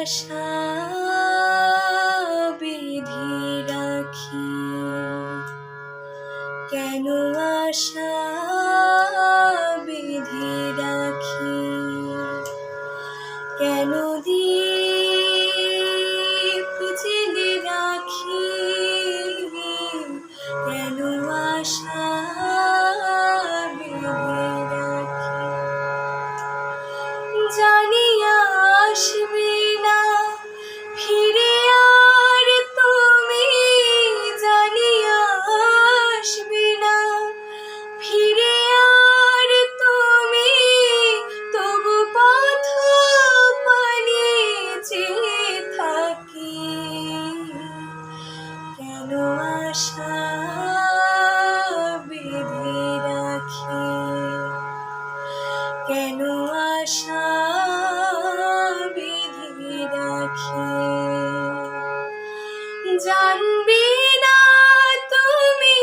আশা বিধি রাখি, কেন আশা বিধি রাখি, কেন দীপ জেলে রাখি, কেন আশা বিধি রাখি। জানি আসবে না ফিরে আর তুমি, জানি আসবে না ফিরে আর তুমি, তবু পথ পানে চেয়ে থাকি, কেন আশা বিধি রাখি, কেন আশা বিধি রাখি। জানবে না তুমি,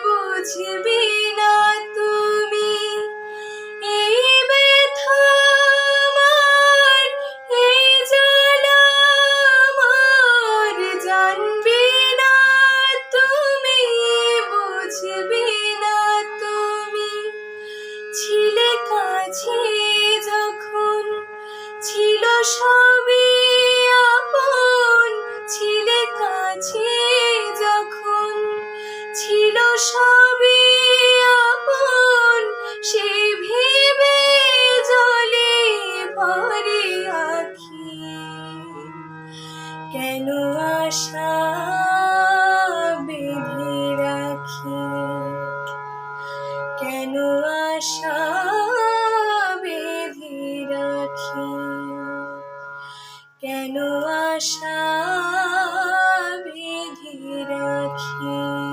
বুঝবে না তুমি, এই ব্যথা আমার, এই জ্বালা আমার। জানবে না তুমি, বুঝবে না তুমি, ছিলে কাছে যখন ছিল সবই আপন, ছিলে কাছে যখন ছিল সবই আপন, সে ভেবে জলে ভরে আখি, কেন আশা বিধি রাখি, কেন আশা বিধি রাখি, কেন আশা বিধি রাখি।